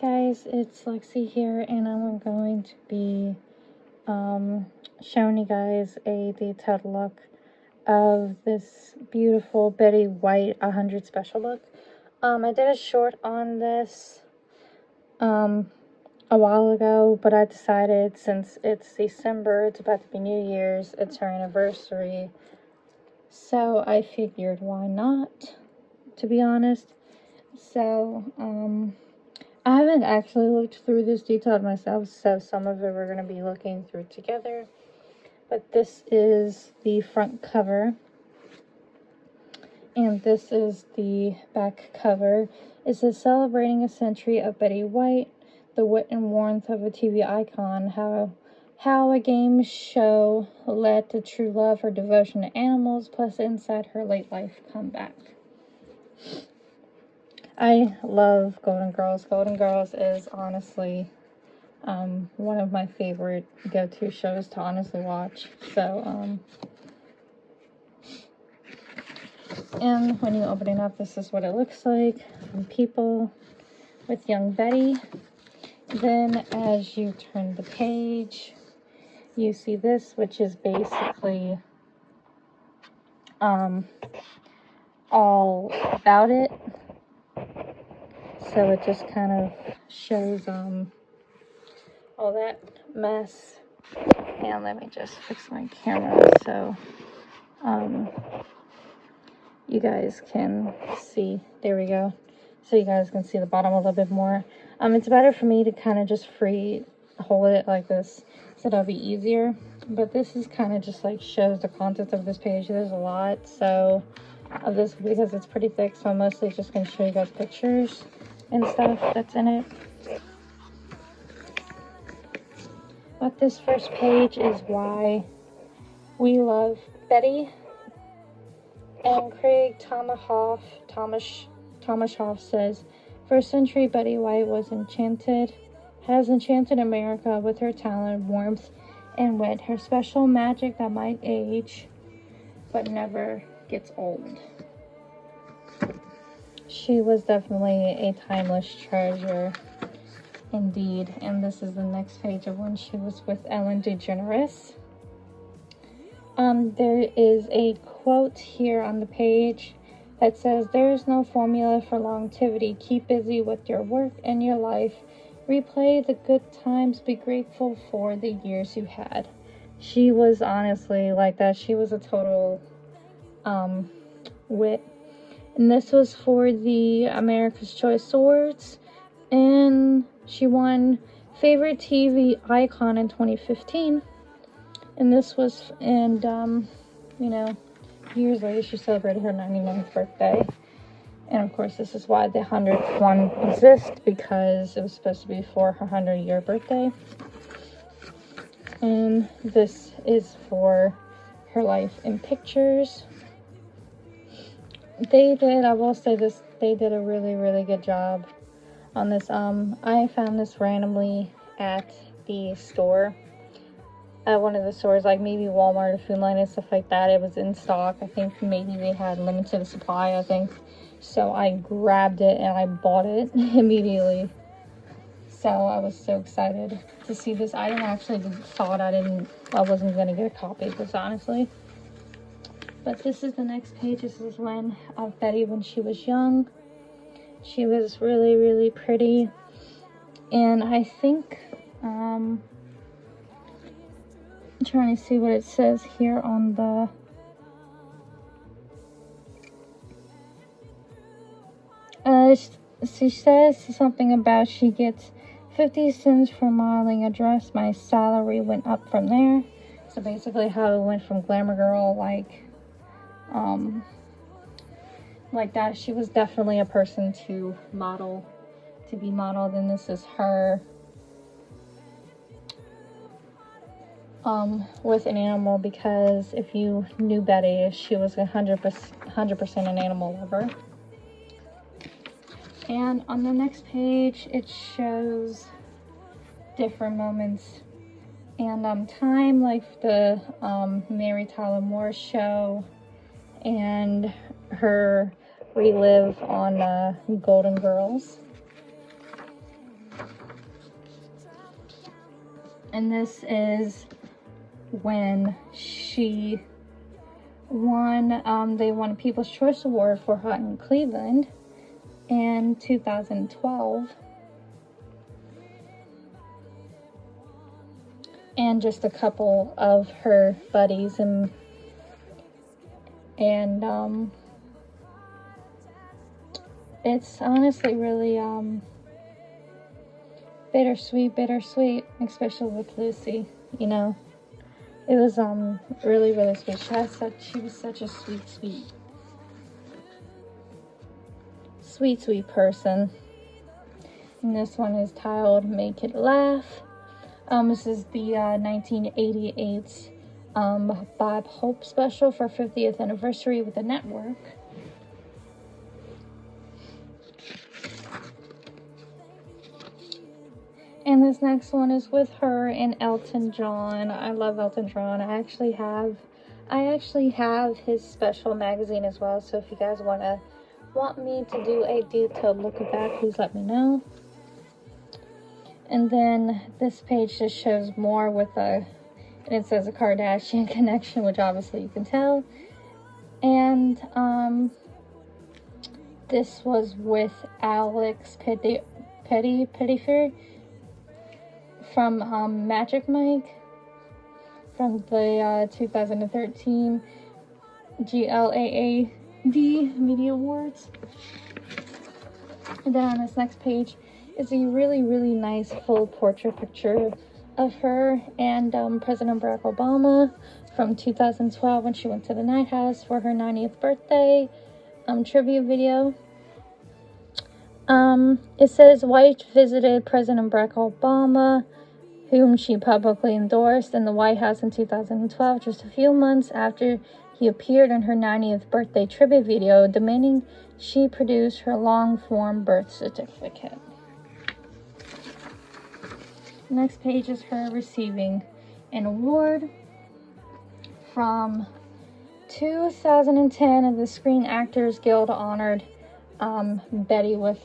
guys, it's Lexi here, and I'm going to be showing you guys a detailed look of this beautiful Betty White 100 special look. I did a short on this a while ago, but I decided since it's December, it's about to be New Year's, it's her anniversary, so I figured why not, to be honest. So, I haven't actually looked through this detailed myself, so some of it we're going to be looking through together. But this is the front cover, and this is the back cover. It says, celebrating a century of Betty White, the wit and warmth of a TV icon, how a game show led to true love, her devotion to animals, plus inside her late life comeback. I love Golden Girls. Golden Girls is honestly one of my favorite go-to shows to honestly watch. So, and when you open it up, this is what it looks like from People with young Betty. Then as you turn the page, you see this, which is basically all about it. So it just kind of shows all that mess. And let me just fix my camera so you guys can see. There we go. So you guys can see the bottom a little bit more. It's better for me to kind of just free hold it like this, so that'll be easier. But this is kind of just like shows the contents of this page. There's a lot so of this because it's pretty thick, so I'm mostly just going to show you guys pictures and stuff that's in it. But this first page is why we love Betty. And Craig Tomashoff says, first century Betty White has enchanted America with her talent, warmth, and wit, her special magic that might age but never gets old. She was definitely a timeless treasure indeed. And this is the next page of when she was with Ellen DeGeneres. There is a quote here on the page that says, there is no formula for longevity. Keep busy with your work and your life. Replay the good times. Be grateful for the years you had. She was honestly like that. She was a total wit. And this was for the America's Choice Awards. And she won Favorite TV Icon in 2015. And this was, and, years later, she celebrated her 99th birthday. And, of course, this is why the 100th one exists, because it was supposed to be for her 100-year birthday. And this is for her life in pictures. I will say this, they did a really, really good job on this. I found this randomly at the store. At one of the stores, like maybe Walmart or Food Line and stuff like that. It was in stock. I think maybe they had limited supply, I think. So I grabbed it and I bought it immediately. So I was so excited to see this. I didn't actually thought I wasn't going to get a copy of this, honestly. But this is the next page. This is of Betty when she was young. She was really, really pretty. And I think, I'm trying to see what it says here on the she says something about she gets 50 cents for modeling a dress. My salary went up from there. So basically how it went from glamour girl like that. She was definitely a person to be modeled, and this is her with an animal, because if you knew Betty, she was 100% an animal lover. And on the next page, it shows different moments and time, like the Mary Tyler Moore show and her relive on Golden Girls. And this is when she won, they won a People's Choice Award for Hot in Cleveland in 2012. And just a couple of her buddies and it's honestly really bittersweet, especially with Lucy, you know. It was really sweet. She was such a sweet person. And this one is titled Make It Laugh. This is the 1988 Bob Hope special for 50th anniversary with the network. And this next one is with her and Elton John. I love Elton John. I actually have his special magazine as well. So if you guys want me to do a detailed look at that, please let me know. And then this page just shows more with and it says a Kardashian connection, which obviously you can tell. And this was with Alex Pettyfer from Magic Mike from the 2013 GLAAD Media Awards. And then on this next page is a really nice full portrait picture of her and President Barack Obama from 2012 when she went to the Night House for her 90th birthday tribute video. It says White visited President Barack Obama, whom she publicly endorsed, in the White House in 2012, just a few months after he appeared in her 90th birthday tribute video, demanding she produce her long-form birth certificate. Next page is her receiving an award from 2010 of the Screen Actors Guild honored Bday with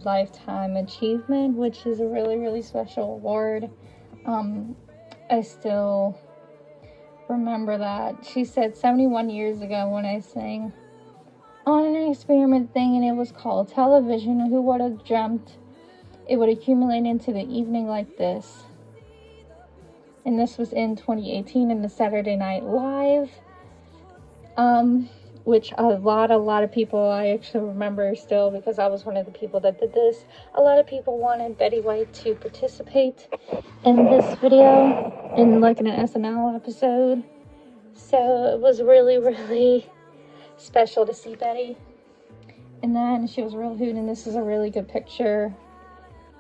Lifetime Achievement, which is a really special award. I still remember that. She said 71 years ago when I sang on an experiment thing, and it was called television. Who would have dreamt it would accumulate into the evening like this? And this was in 2018 in the Saturday Night Live, which a lot of people, I actually remember still, because I was one of the people that did this. A lot of people wanted Betty White to participate in this video in like an SNL episode. So it was really special to see Betty. And then she was real hoot, and this is a really good picture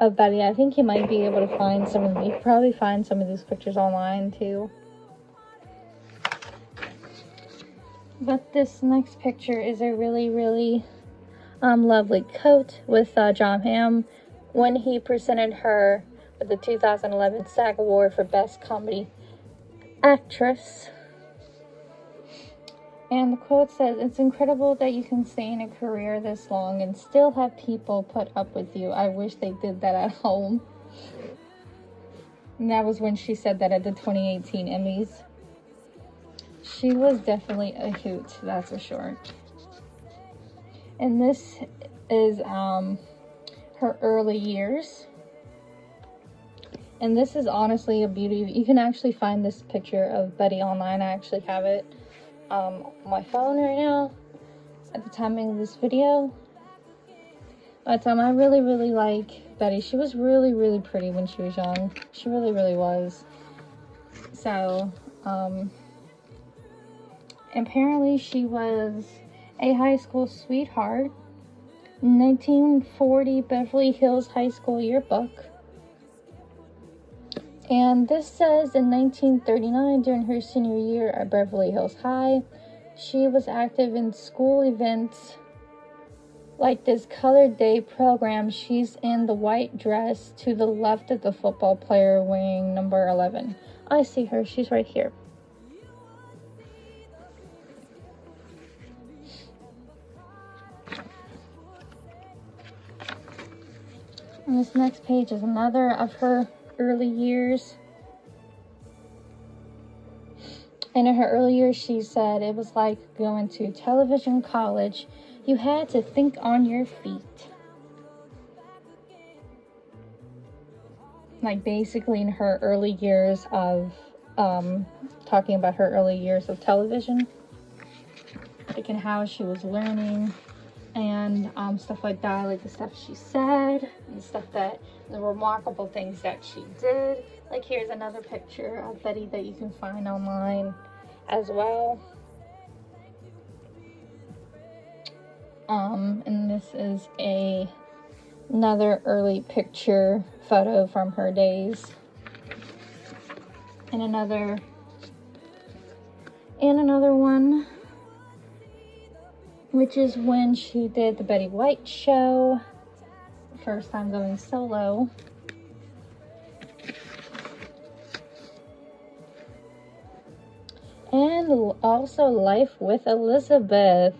of Betty. I think you might be able to find some of them. You could probably find some of these pictures online too. But this next picture is a really lovely coat with John Hamm when he presented her with the 2011 SAG Award for Best Comedy Actress. And the quote says, "It's incredible that you can stay in a career this long and still have people put up with you. I wish they did that at home." And that was when she said that at the 2018 Emmys. She was definitely a hoot, that's for sure. And this is her early years. And this is honestly a beauty. You can actually find this picture of Betty online. I actually have it on my phone right now at the timing of this video. But I really like Betty. She was really pretty when she was young. She really was. So apparently she was a high school sweetheart. 1940 Beverly Hills High School yearbook. And this says in 1939, during her senior year at Beverly Hills High, she was active in school events like this Colored Day program. She's in the white dress to the left of the football player wearing number 11. I see her. She's right here. And this next page is another of her early years. And in her early years, she said it was like going to television college. You had to think on your feet. Like basically in her early years of, talking about her early years of television. Like and how she was learning and stuff like that. Like the stuff she said and the remarkable things that she did. Like here's another picture of Betty that you can find online as well. And this is another early picture photo from her days. And another one, which is when she did the Betty White show, first time going solo. And also Life with Elizabeth.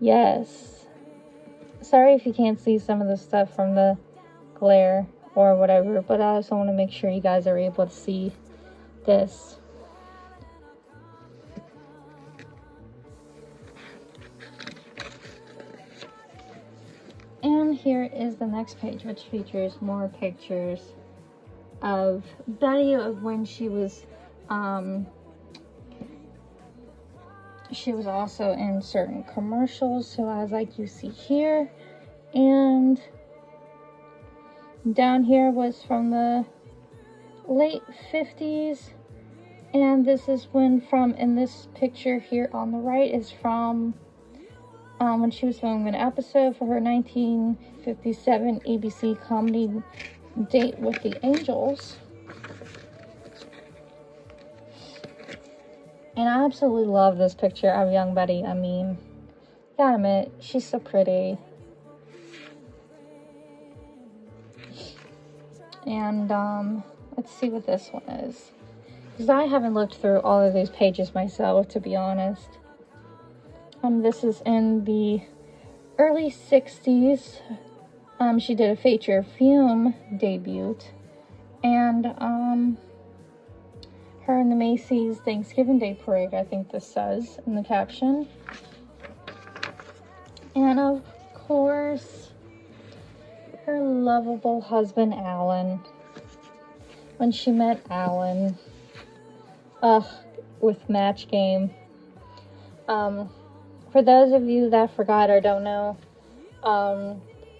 Yes. Sorry if you can't see some of the stuff from the glare or whatever, but I also want to make sure you guys are able to see this. And here is the next page, which features more pictures of Betty of when she was also in certain commercials, so as like you see here. And down here was from the late 50s, and this is in this picture here on the right is from when she was filming an episode for her 1957 ABC comedy Date with the Angels. And I absolutely love this picture of young Betty. I mean, gotta admit, she's so pretty. And let's see what this one is, because I haven't looked through all of these pages myself, to be honest. This is in the early 60s. She did a feature film debut, and her in the Macy's Thanksgiving Day Parade, I think this says in the caption. And of course, her lovable husband, Alan. When she met Alan, with Match Game. For those of you that forgot or don't know,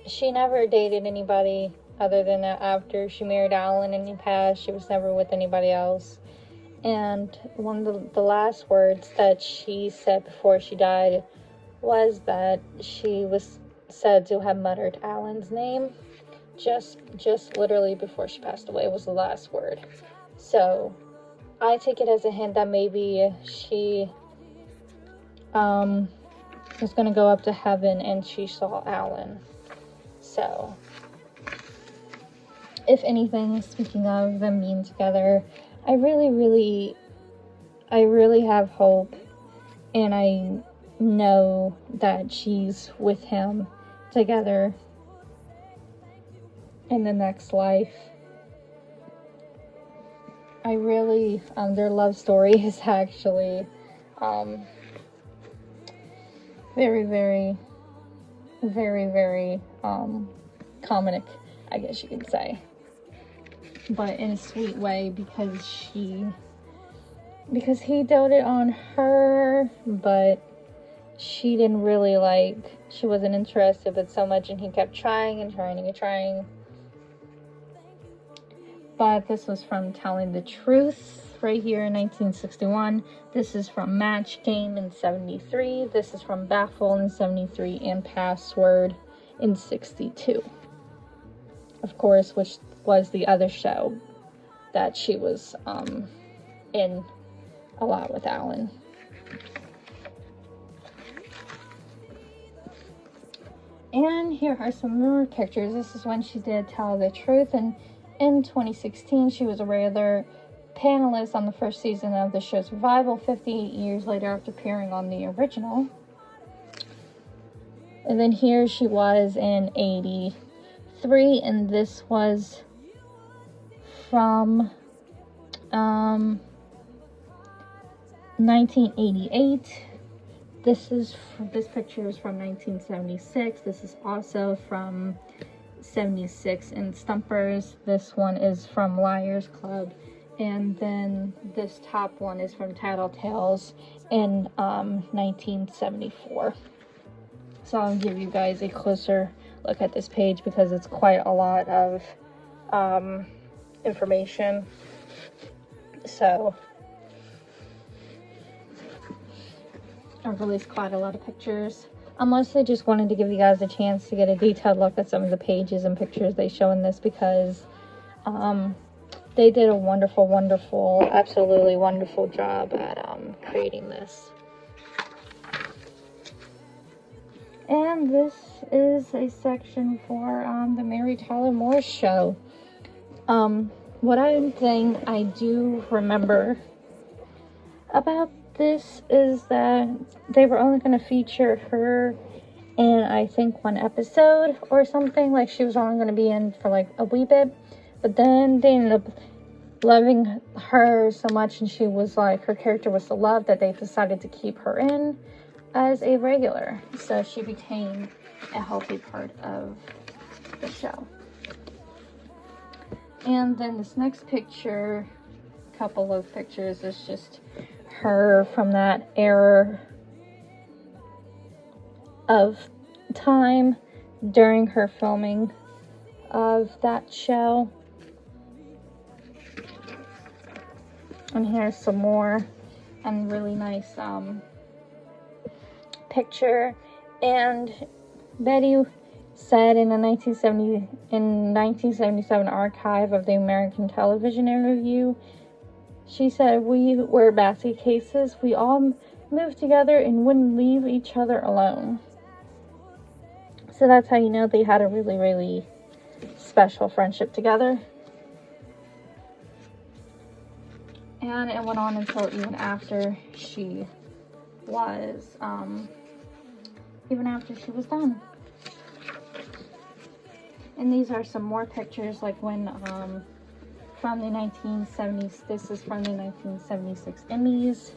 she never dated anybody other than after she married Alan and he passed. She was never with anybody else. And one of the last words that she said before she died was that she was said to have muttered Alan's name just literally before she passed away was the last word. So I take it as a hint that maybe she was going to go up to heaven and she saw Alan. So if anything, speaking of them being together, I really have hope, and I know that she's with him together in the next life. I really, their love story is actually very comic, I guess you could say, but in a sweet way, because he doted on her, but she didn't really she wasn't interested but so much, and he kept trying. But this was from Telling the Truth right here in 1961. This is from Match Game in 73. This is from Baffle in 73, and Password in 62. Of course, which was the other show that she was in a lot with Alan. And here are some more pictures. This is when she did Tell the Truth, and in 2016 she was a regular panelist on the first season of the show's revival 58 years later after appearing on the original. And then here she was in 83, and this was from 1988. This picture is from 1976. This is also from 76 in Stumpers. This one is from Liars Club. And then this top one is from Tattletales in 1974. So I'll give you guys a closer look at this page because it's quite a lot of information. So I've released quite a lot of pictures. I mostly just wanted to give you guys a chance to get a detailed look at some of the pages and pictures they show in this because they did a wonderful, absolutely wonderful job at creating this. And this is a section for the Mary Tyler Moore Show. One thing I do remember about this is that they were only going to feature her in, I think, one episode or something. Like, she was only going to be in for like a wee bit, but then they ended up loving her so much, and she was like, her character was so loved that they decided to keep her in as a regular, so she became a healthy part of the show. And then this next picture, couple of pictures, is just her from that era of time during her filming of that show. And here's some more, and really nice picture. And Betty said in a 1977 archive of the American Television Review, she said, "We were basket cases. We all moved together and wouldn't leave each other alone." So that's how you know they had a really special friendship together. And it went on until even after she was done. And these are some more pictures, like when from the 1970s. This is from the 1976 Emmys.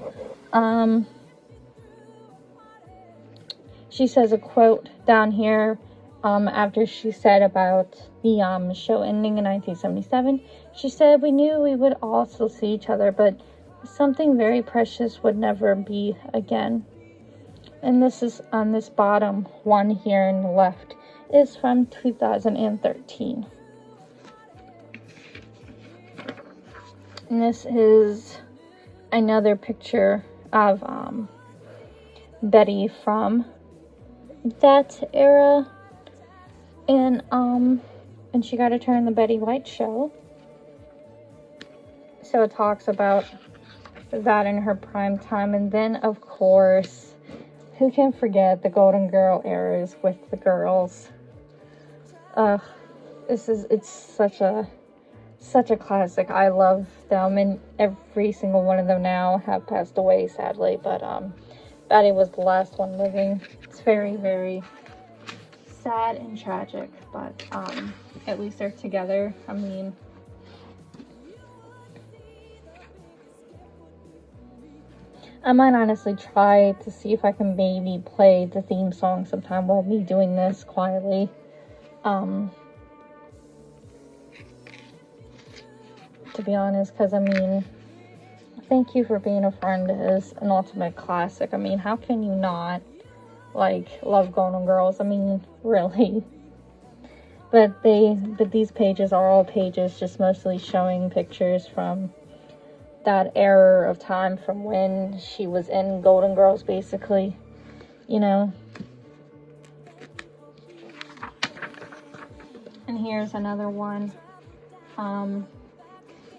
She says a quote down here after she said about the show ending in 1977. She said, "We knew we would all still see each other, but something very precious would never be again." And this is on this bottom one here on the left is from 2013. And this is another picture of Betty from that era, and she got to turn the Betty White show. So it talks about that in her prime time, and then of course, who can forget the Golden Girl eras with the girls? It's such a classic. I love them, and every single one of them now have passed away, sadly. But Bday was the last one living. It's very sad and tragic, but at least they're together. I mean, I might honestly try to see if I can maybe play the theme song sometime while me doing this quietly. To be honest, because I mean, Thank You for Being a Friend is an ultimate classic. I mean, how can you not love Golden Girls? I mean, really. But these pages are all pages just mostly showing pictures from that era of time, from when she was in Golden Girls, basically, you know. And here's another one.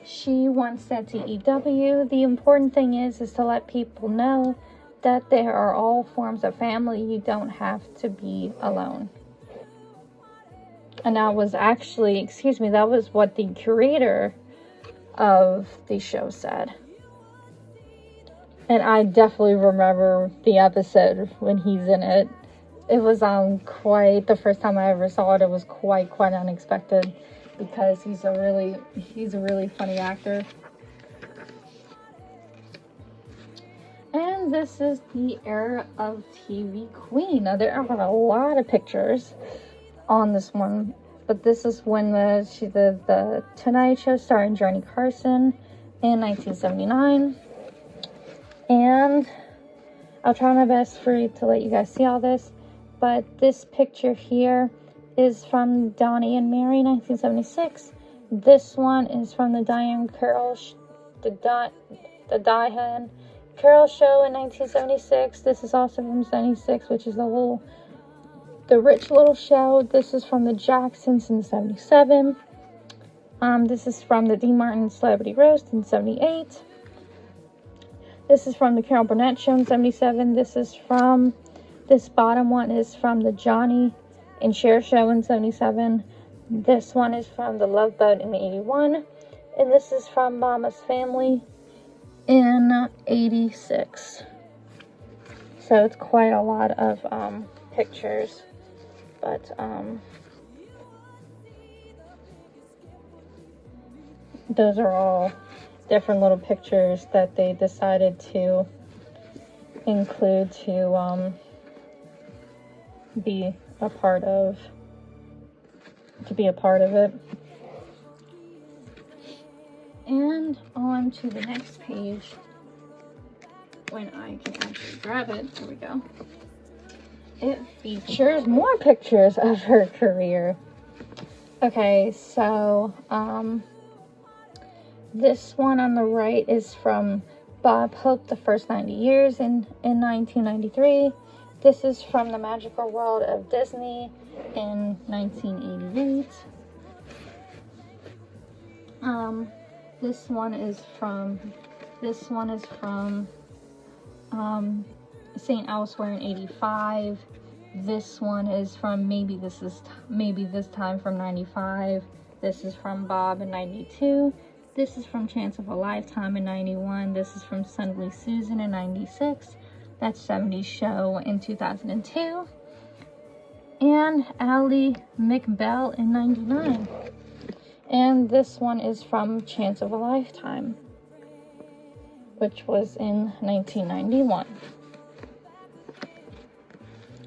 She once said to EW, "The important thing is to let people know that there are all forms of family. You don't have to be alone." And that was actually, that was what the curator of the show said. And I definitely remember the episode when he's in it. It was quite, the first time I ever saw it, it was quite unexpected, because he's a really funny actor. And this is the era of TV Queen. Now there are a lot of pictures on this one, but this is when the Tonight Show starring Johnny Carson in 1979. And I'll try my best to let you guys see all this, but this picture here is from Donnie and Mary, 1976. This one is from the Diane Carroll, the Diane Carroll Show in 1976. This is also from 76, which is the rich little show. This is from the Jacksons in 77. This is from the Dean Martin Celebrity Roast in 78. This is from the Carol Burnett Show in 77. This bottom one is from the Johnny and Cher Show in 77. This one is from the Love Boat in 81. And this is from Mama's Family in 86. So it's quite a lot of pictures. But those are all different little pictures that they decided to include to be a part of it. And on to the next page, when I can actually grab it. There we go. It features more pictures of her career. Okay, so this one on the right is from Bob Hope, The First 90 Years in 1993. This is from The Magical World of Disney in 1988. This one is from St. Elsewhere in 85. This one is from Maybe This Time from 95. This is from Bob in 92. This is from Chance of a Lifetime in 91. This is from Suddenly Susan in 96. That's 70's Show in 2002. And Ally McBell in 99. And this one is from Chance of a Lifetime, which was in 1991.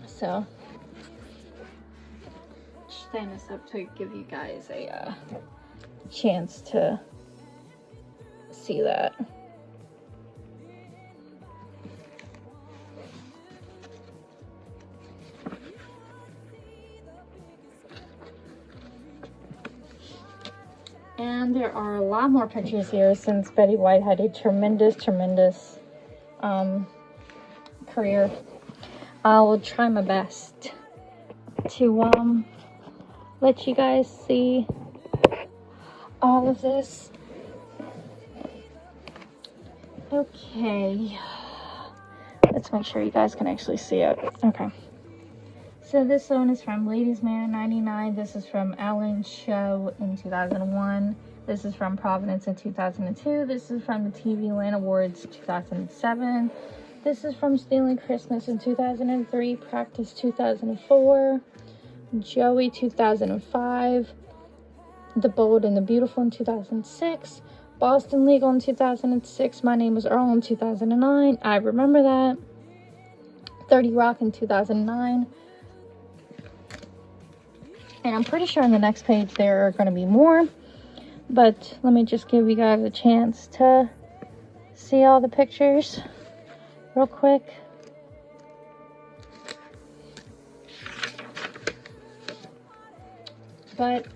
So, stand this up to give you guys a chance to see that. And there are a lot more pictures here since Betty White had a tremendous career. I will try my best to let you guys see all of this. Okay, let's make sure you guys can actually see it. Okay, so this one is from Ladies Man in 99. This is from Ellen's Show in 2001. This is from Providence in 2002. This is from the TV Land Awards 2007. This is from Stealing Christmas in 2003, Practice 2004, Joey 2005, The Bold and the Beautiful in 2006, Boston Legal in 2006, My Name is Earl in 2009, I Remember That, 30 Rock in 2009, and I'm pretty sure on the next page there are going to be more, but let me just give you guys a chance to see all the pictures real quick. But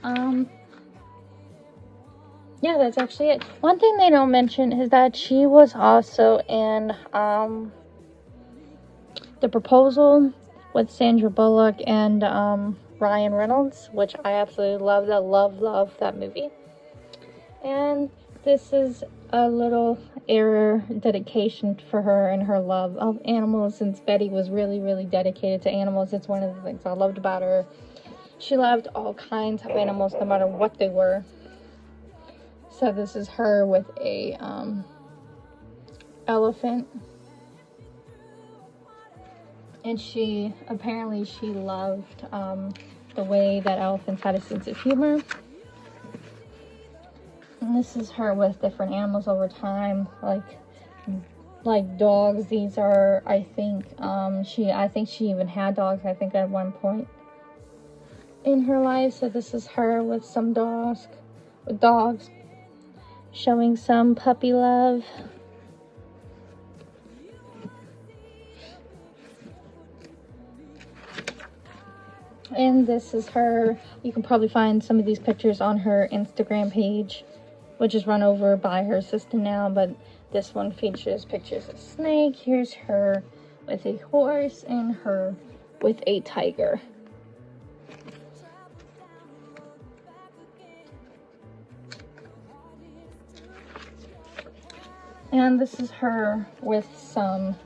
yeah, that's actually it. One thing they don't mention is that she was also in The Proposal with Sandra Bullock and Ryan Reynolds, which I absolutely love. Love that movie. And this is a little error dedication for her and her love of animals, since Betty was really dedicated to animals. It's one of the things I loved about her. She loved all kinds of animals, no matter what they were. So this is her with a elephant, and she loved the way that elephants had a sense of humor. And this is her with different animals over time, like like dogs. These are, I think she even had dogs, I think, at one point in her life. So this is her with some dogs, showing some puppy love. And this is her. You can probably find some of these pictures on her Instagram page, which is run over by her assistant now, but this one features pictures of Snake. Here's her with a horse and her with a tiger. And this is her with some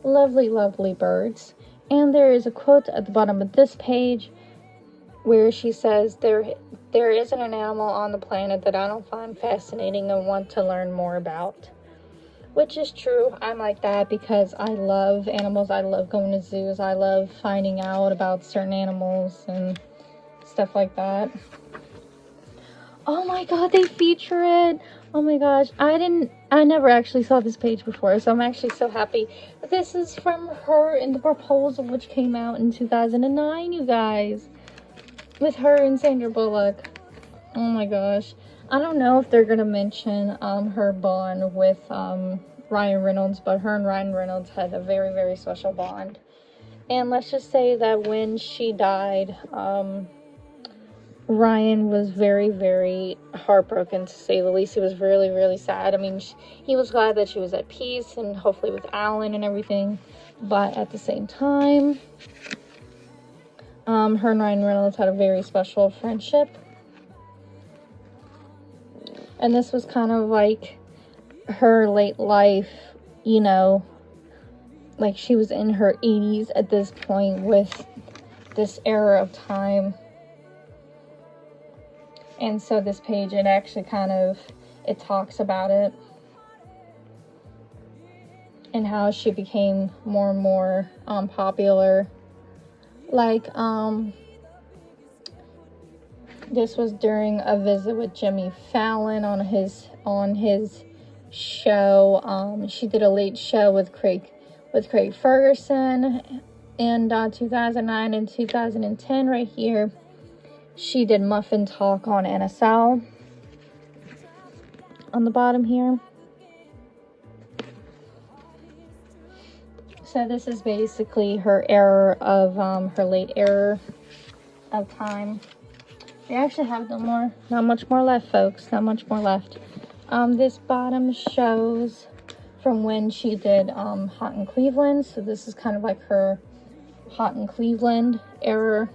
lovely, lovely birds. And there is a quote at the bottom of this page where she says, there isn't an animal on the planet that I don't find fascinating and want to learn more about. Which is true. I'm like that because I love animals. I love going to zoos. I love finding out about certain animals and stuff like that. Oh my god, they feature it. Oh my gosh, I never actually saw this page before, so I'm actually so happy. This is from her in the proposal, which came out in 2009, you guys. With her and Sandra Bullock. Oh my gosh. I don't know if they're gonna mention her bond with Ryan Reynolds, but her and Ryan Reynolds had a very, very special bond. And let's just say that when she died, Ryan was very, very heartbroken, to say the least. He was really, really sad. I mean, he was glad that she was at peace and hopefully with Alan and everything. But at the same time, her and Ryan Reynolds had a very special friendship. And this was kind of like her late life, you know, like she was in her 80s at this point with this era of time. And so this page, it actually kind of, it talks about it and how she became more and more popular. Like, this was during a visit with Jimmy Fallon on his show. She did a late show with Craig Ferguson in 2009 and 2010 right here. She did Muffin Talk on NSL on the bottom here. So this is basically her era of, her late era of time. We actually have not much more left, folks. Not much more left. This bottom shows from when she did Hot in Cleveland. So this is kind of like her Hot in Cleveland era.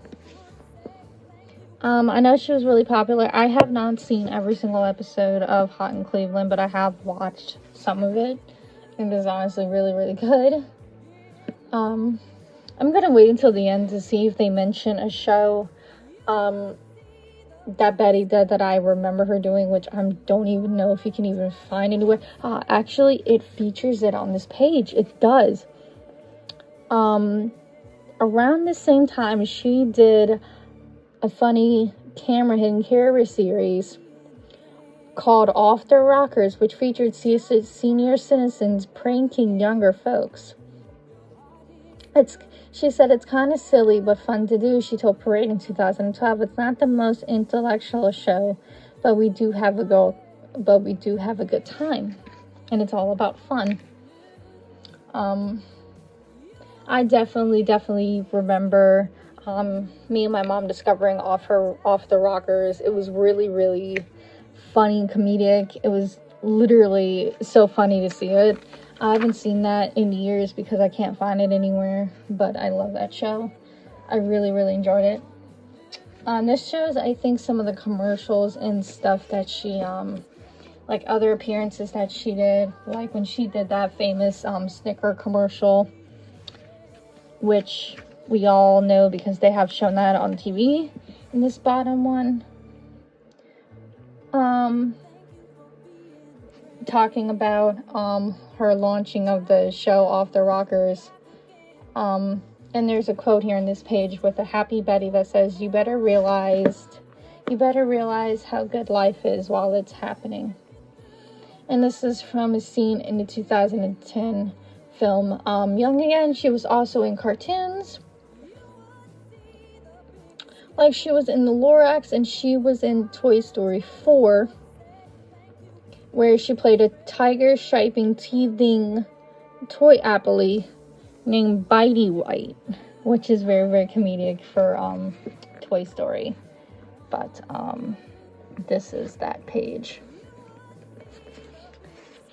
I know she was really popular. I have not seen every single episode of Hot in Cleveland, but I have watched some of it. And it is honestly really, really good. I'm gonna wait until the end to see if they mention a show that Bday did that I remember her doing, which I don't even know if you can even find anywhere. Actually, it features it on this page. It does. Around the same time, she did a funny hidden camera series called Off the Rockers, which featured senior citizens pranking younger folks. She said it's kind of silly but fun to do. She told Parade in 2012, "It's not the most intellectual show, but we do have a good time, and it's all about fun." I definitely remember me and my mom discovering Off the Rockers. It was really, really funny and comedic. It was literally so funny to see it. I haven't seen that in years because I can't find it anywhere, but I love that show. I really, really enjoyed it. This shows, I think, some of the commercials and stuff that she, like other appearances that she did, like when she did that famous Snicker commercial, which we all know because they have shown that on TV. In this bottom one, talking about her launching of the show Off the Rockers. And there's a quote here on this page with a happy Bday that says, you better realize how good life is while it's happening." And this is from a scene in the 2010 film Young Again. She was also in cartoons. Like, she was in the Lorax, and she was in Toy Story 4, where she played a tiger shaping teething toy apply named Bday White, which is very, very comedic for Toy Story. But this is that page.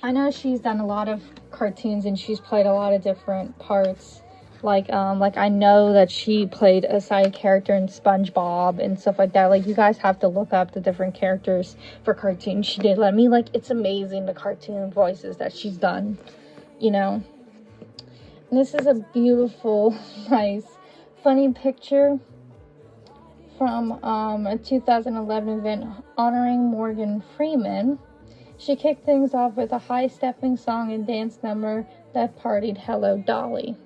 I know she's done a lot of cartoons and she's played a lot of different parts. Like I know that she played a side character in SpongeBob and stuff like that. Like, you guys have to look up the different characters for cartoons she did. Let me, like, it's amazing the cartoon voices that she's done, you know. And this is a beautiful, nice, funny picture from a 2011 event honoring Morgan Freeman. She kicked things off with a high-stepping song and dance number that partied Hello Dolly.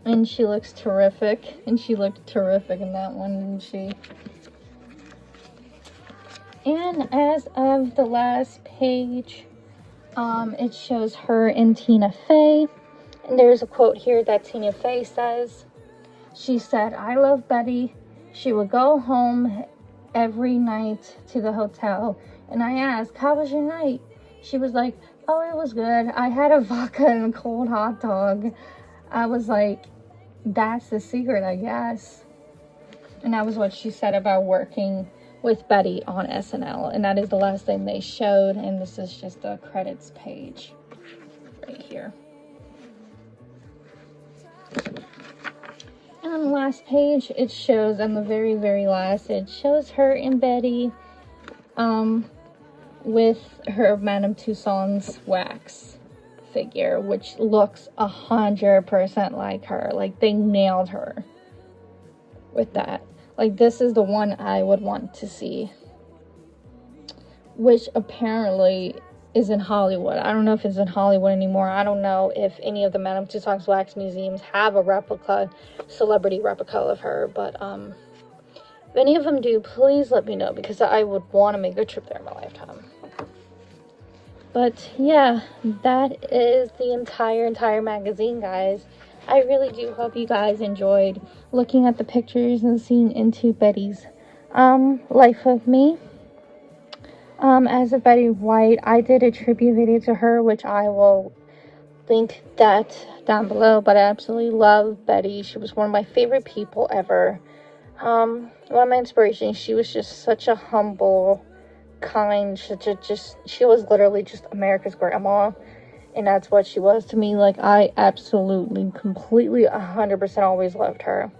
And she looks terrific. And she looked terrific in that one, didn't she? And as of the last page, it shows her and Tina Fey. And there's a quote here that Tina Fey says. She said, "I love Betty. She would go home every night to the hotel, and I asked, how was your night? She was like, oh, it was good. I had a vodka and a cold hot dog." I was like, that's the secret, I guess. And that was what she said about working with Betty on SNL. And that is the last thing they showed. And this is just the credits page right here. And on the last page, it shows, on the very, very last, it shows her and Betty with her Madame Tussauds wax figure, which looks 100% like her. Like, they nailed her with that. Like, this is the one I would want to see, which apparently is in Hollywood. I don't know if it's in Hollywood anymore. I don't know if any of the Madame Tussauds wax museums have a replica, celebrity replica of her, but if any of them do, please let me know, because I would want to make a trip there in my lifetime. But yeah, that is the entire magazine, guys. I really do hope you guys enjoyed looking at the pictures and seeing into Betty's life of me. As a Betty White, I did a tribute video to her, which I will link that down below. But I absolutely love Betty. She was one of my favorite people ever. One of my inspirations. She was just such a humble, kind, she was literally just America's grandma. And that's what she was to me. Like, I absolutely, completely, 100% always loved her.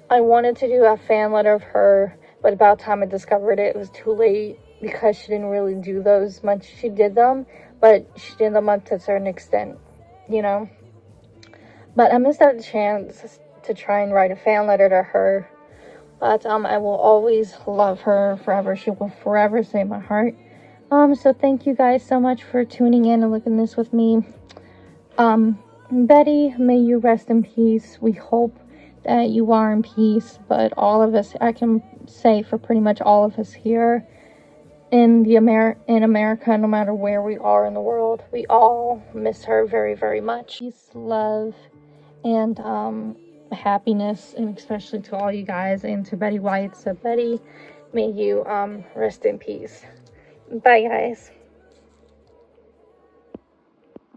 I wanted to do a fan letter of her, but about the time I discovered it was too late, because she didn't really do those much. She did them, but she did them up to a certain extent, you know. But I missed out the chance to try and write a fan letter to her. But I will always love her forever. She will forever stay in my heart. So thank you guys so much for tuning in and looking at this with me. Betty, may you rest in peace. We hope that you are in peace. But all of us, I can say for pretty much all of us here in America, no matter where we are in the world, we all miss her very, very much. Peace, love, and happiness, and especially to all you guys, and to Betty White. So Betty, may you rest in peace. Bye, guys.